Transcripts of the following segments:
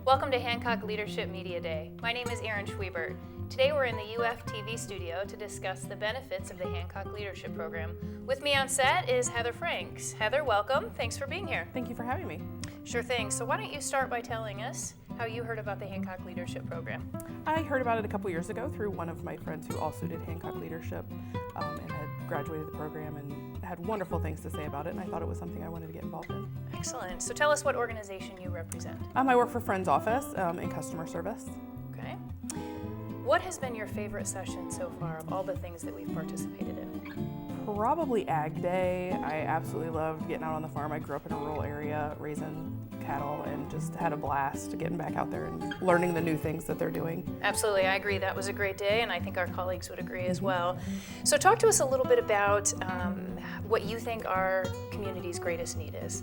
Welcome to Hancock Leadership Media Day. My name is Erin Schwiebert. Today we're in the UF TV studio to discuss the benefits of the Hancock Leadership Program. With me on set is Heather Franks. Heather, welcome. Thanks for being here. Thank you for having me. Sure thing. So why don't you start by telling us how you heard about the Hancock Leadership Program? I heard about it a couple years ago through one of my friends who also did Hancock Leadership and had graduated the program and had wonderful things to say about it, and I thought it was something I wanted to get involved in. Excellent. So tell us what organization you represent. I work for Friends Office in customer service. Okay. What has been your favorite session so far of all the things that we've participated in? Probably Ag Day. I absolutely loved getting out on the farm. I grew up in a rural area raising cattle and just had a blast getting back out there and learning the new things that they're doing. Absolutely, I agree. That was a great day, and I think our colleagues would agree as well. So talk to us a little bit about what you think our community's greatest need is.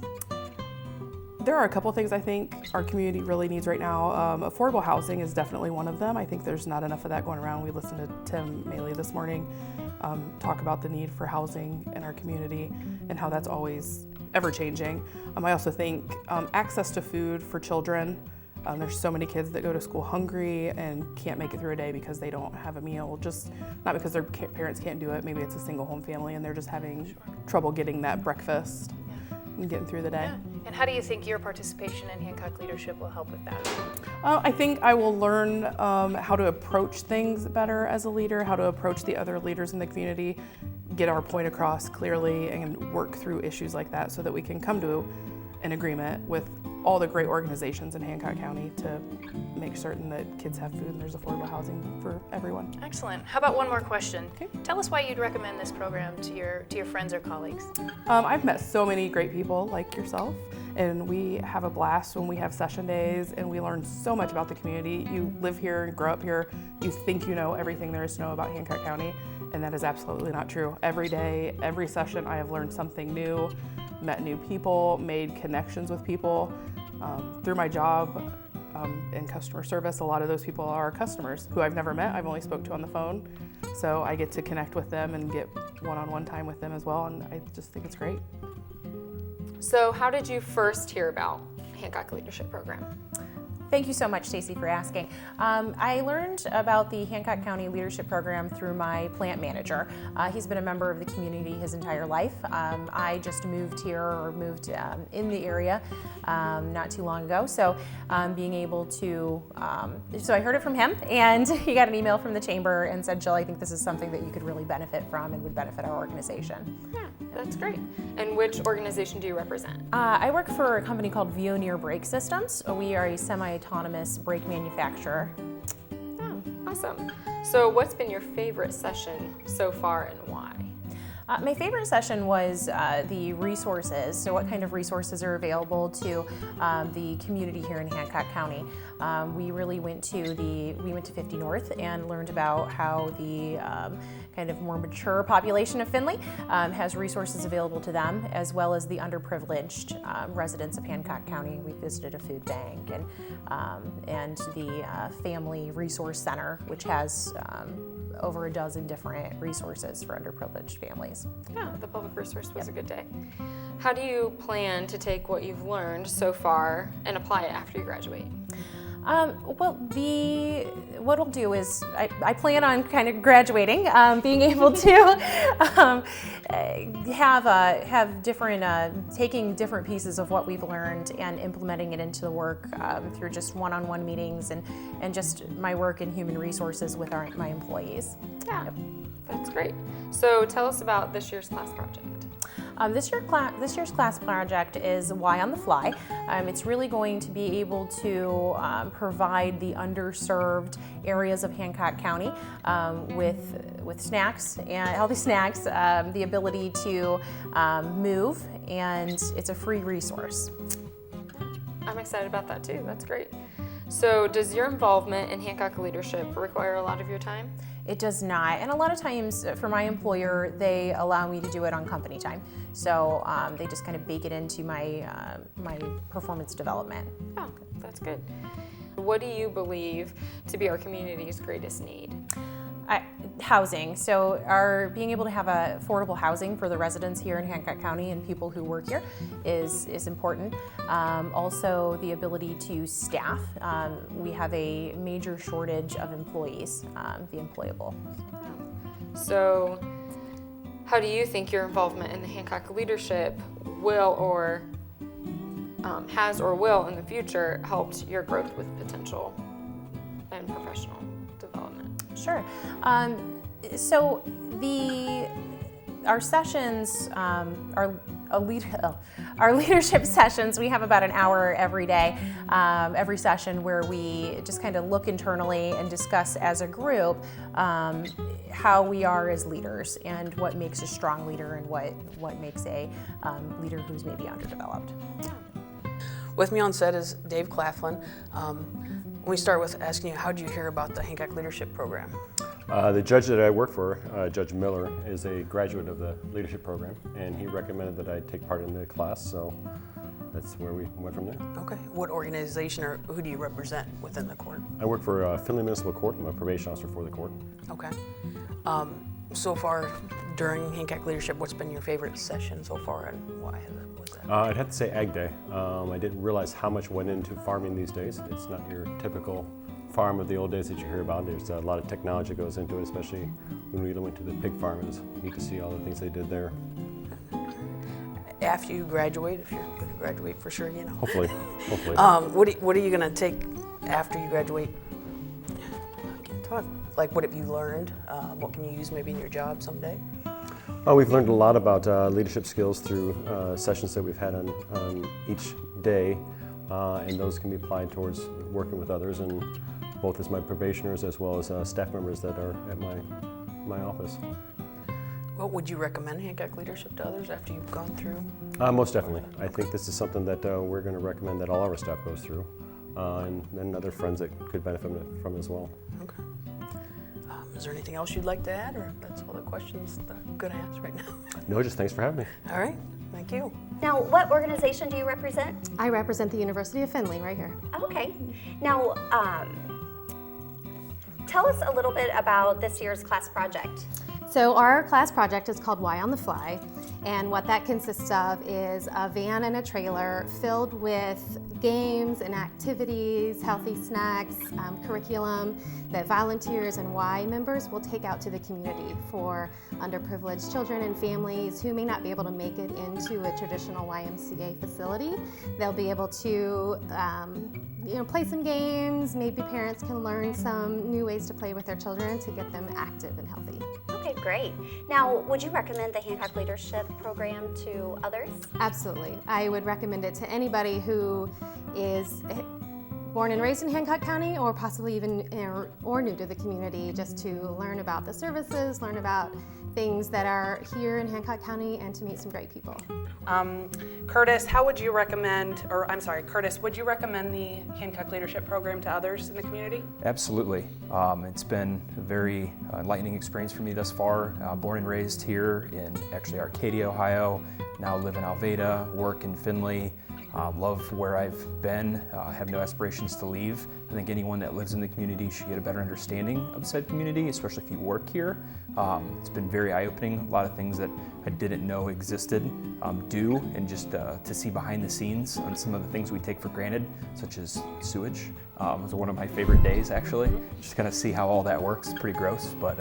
There are a couple things I think our community really needs right now. Affordable housing is definitely one of them. I think there's not enough of that going around. We listened to Tim Maley this morning talk about the need for housing in our community and how that's always ever changing. I also think access to food for children. There's so many kids that go to school hungry and can't make it through a day because they don't have a meal, just not because their parents can't do it. Maybe it's a single home family and they're just having trouble getting that breakfast and getting through the day. Yeah. And how do you think your participation in Hancock Leadership will help with that? I think I will learn how to approach things better as a leader, how to approach the other leaders in the community, get our point across clearly, and work through issues like that so that we can come to an agreement with all the great organizations in Hancock County to make certain that kids have food and there's affordable housing for everyone. Excellent. How about one more question? Okay. Tell us why you'd recommend this program to your friends or colleagues. I've met so many great people like yourself, and we have a blast when we have session days, and we learn so much about the community. You live here and grow up here, you think you know everything there is to know about Hancock County, and that is absolutely not true. Every day, every session, I have learned something new, met new people, made connections with people. Through my job in customer service, a lot of those people are customers who I've never met. I've only spoke to on the phone. So I get to connect with them and get one-on-one time with them as well, and I just think it's great. So how did you first hear about Hancock Leadership Program? Thank you so much, Stacy, for asking. I learned about the Hancock County Leadership Program through my plant manager. He's been a member of the community his entire life. I just moved in the area not too long ago, so being able to, so I heard it from him, and he got an email from the chamber and said, Jill, I think this is something that you could really benefit from and would benefit our organization. Yeah, that's great. And which organization do you represent? I work for a company called Veoneer Brake Systems. We are a semi-autonomous brake manufacturer. Oh, awesome. So what's been your favorite session so far and why? My favorite session was the resources. So what kind of resources are available to the community here in Hancock County? We really went to 50 North and learned about how the kind of more mature population of Findlay has resources available to them, as well as the underprivileged residents of Hancock County. We visited a food bank and the Family Resource Center, which has over a dozen different resources for underprivileged families. Yeah, the public resource was a good day. How do you plan to take what you've learned so far and apply it after you graduate? Well, what I'll do is I plan on kind of graduating, being able to have different, taking different pieces of what we've learned and implementing it into the work through just one-on-one meetings and just my work in human resources with my employees. Yeah, that's great. So tell us about this year's class project. This year's class project is Why on the Fly. It's really going to be able to provide the underserved areas of Hancock County with snacks and healthy snacks, the ability to move, and it's a free resource. I'm excited about that too. That's great. So does your involvement in Hancock Leadership require a lot of your time? It does not, and a lot of times for my employer, they allow me to do it on company time. So they just kind of bake it into my performance development. Oh, that's good. What do you believe to be our community's greatest need? housing. So being able to have affordable housing for the residents here in Hancock County and people who work here is important. Also the ability to staff. We have a major shortage of employees, the employable. So how do you think your involvement in the Hancock Leadership will or has or will in the future helped your growth with potential and professional development? Sure. So our sessions, our leadership sessions, we have about an hour every day, every session, where we just kind of look internally and discuss as a group how we are as leaders and what makes a strong leader and what makes a leader who's maybe underdeveloped. With me on set is Dave Claflin. We start with asking you, how did you hear about the Hancock Leadership Program? The judge that I work for, Judge Miller, is a graduate of the leadership program, and he recommended that I take part in the class, so that's where we went from there. Okay. What organization or who do you represent within the court? I work for Findlay Municipal Court. I'm a probation officer for the court. Okay. So far during Hancock Leadership, what's been your favorite session so far, and why was that? I'd have to say Ag Day. I didn't realize how much went into farming these days. It's not your typical farm of the old days that you hear about. There's a lot of technology that goes into it, especially when we went to the pig farm. It was neat to see all the things they did there. After you graduate, if you're going to graduate for sure, you know. Hopefully. What are you going to take after you graduate? I can't talk. Like, what have you learned? What can you use maybe in your job someday? We've learned a lot about leadership skills through sessions that we've had on each day, and those can be applied towards working with others, and both as my probationers as well as staff members that are at my office. What would you recommend Hancock Leadership to others after you've gone through? Most definitely. I think this is something that we're going to recommend that all our staff goes through, and then other friends that could benefit from it as well. Okay. Is there anything else you'd like to add, or that's all the questions that I'm going to ask right now? No, just thanks for having me. All right. Thank you. Now, what organization do you represent? I represent the University of Findlay right here. Okay. Now, tell us a little bit about this year's class project. So our class project is called Why on the Fly, and what that consists of is a van and a trailer filled with games and activities, healthy snacks, curriculum that volunteers and Y members will take out to the community for underprivileged children and families who may not be able to make it into a traditional YMCA facility. They'll be able to play some games. Maybe parents can learn some new ways to play with their children to get them active and healthy. Okay, great. Now, would you recommend the Hancock Leadership Program to others? Absolutely. I would recommend it to anybody who is born and raised in Hancock County, or possibly even or new to the community, just to learn about the services, learn about things that are here in Hancock County, and to meet some great people. Curtis, would you recommend the Hancock Leadership Program to others in the community? Absolutely. It's been a very enlightening experience for me thus far. Born and raised here in actually Arcadia, Ohio. Now live in Alveda, work in Findlay. Love where I've been, have no aspirations to leave. I think anyone that lives in the community should get a better understanding of said community, especially if you work here. It's been very eye-opening. A lot of things that I didn't know existed do, and just to see behind the scenes on some of the things we take for granted, such as sewage. It was one of my favorite days, actually. Just kind of see how all that works. Pretty gross, but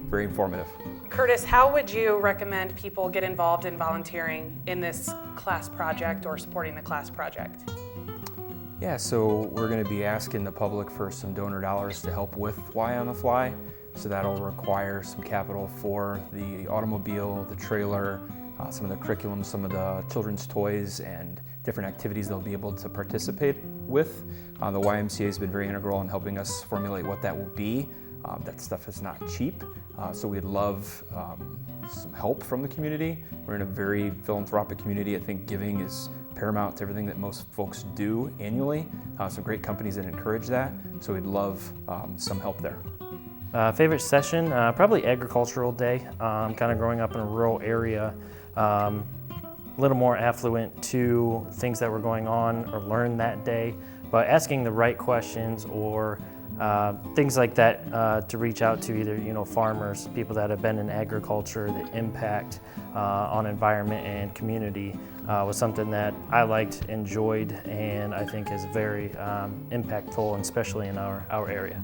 very informative. Curtis, how would you recommend people get involved in volunteering in this class project or supporting the class project? Yeah, so we're going to be asking the public for some donor dollars to help with Why on the Fly. So that'll require some capital for the automobile, the trailer, some of the curriculum, some of the children's toys, and different activities they'll be able to participate with. The YMCA has been very integral in helping us formulate what that will be. That stuff is not cheap, so we'd love some help from the community. We're in a very philanthropic community. I think giving is paramount to everything that most folks do annually. Some great companies that encourage that, so we'd love some help there. Favorite session? Probably Agricultural Day. Kind of growing up in a rural area, a little more affluent to things that were going on or learned that day, but asking the right questions or things like that to reach out to either farmers, people that have been in agriculture, the impact on environment and community was something that I liked, enjoyed, and I think is very impactful, and especially in our area.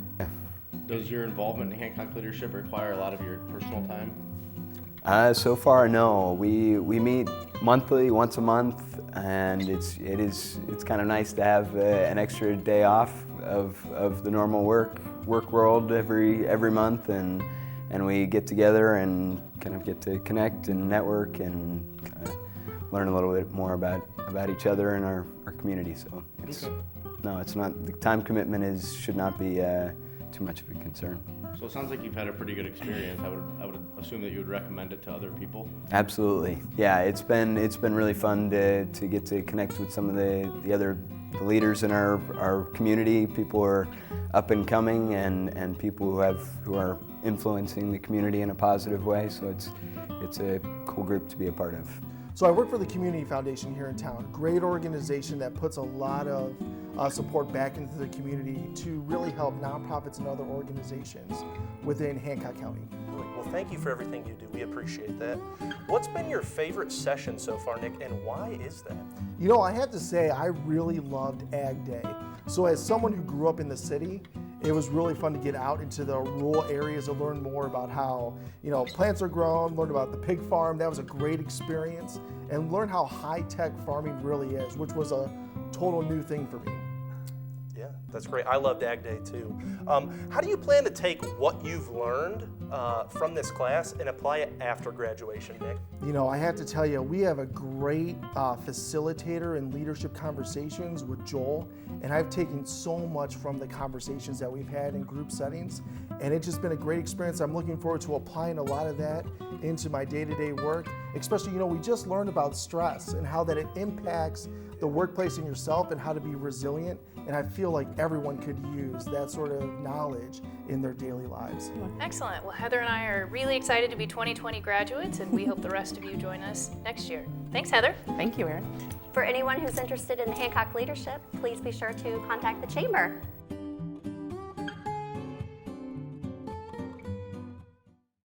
Does your involvement in Hancock Leadership require a lot of your personal time? So far, no. We meet monthly, once a month, and it's kind of nice to have an extra day off of the normal work world every month, and we get together and kind of get to connect and network and kind of learn a little bit more about each other and our community. So no, it's not, the time commitment should not be too much of a concern. So it sounds like you've had a pretty good experience. I would assume that you would recommend it to other people. Absolutely, yeah. It's been really fun to get to connect with some of the other leaders in our community. People who are up and coming, and people who are influencing the community in a positive way. So it's a cool group to be a part of. So I work for the Community Foundation here in town. Great organization that puts a lot of support back into the community to really help nonprofits and other organizations within Hancock County. Well, thank you for everything you do. We appreciate that. What's been your favorite session so far, Nick, and why is that? You know, I have to say I really loved Ag Day. So as someone who grew up in the city, it was really fun to get out into the rural areas and learn more about how, plants are grown, learn about the pig farm. That was a great experience, and learn how high-tech farming really is, which was a total new thing for me. Yeah, that's great. I loved Ag Day too. How do you plan to take what you've learned from this class and apply it after graduation, Nick? I have to tell you, we have a great facilitator in leadership conversations with Joel, and I've taken so much from the conversations that we've had in group settings, and it's just been a great experience. I'm looking forward to applying a lot of that into my day-to-day work, especially, we just learned about stress and how that it impacts the workplace and yourself and how to be resilient, and I feel like everyone could use that sort of knowledge in their daily lives. Excellent. Well, Heather and I are really excited to be 2020 graduates, and we hope the rest of you join us next year. Thanks, Heather. Thank you, Erin. For anyone who's interested in Hancock Leadership, please be sure to contact the Chamber.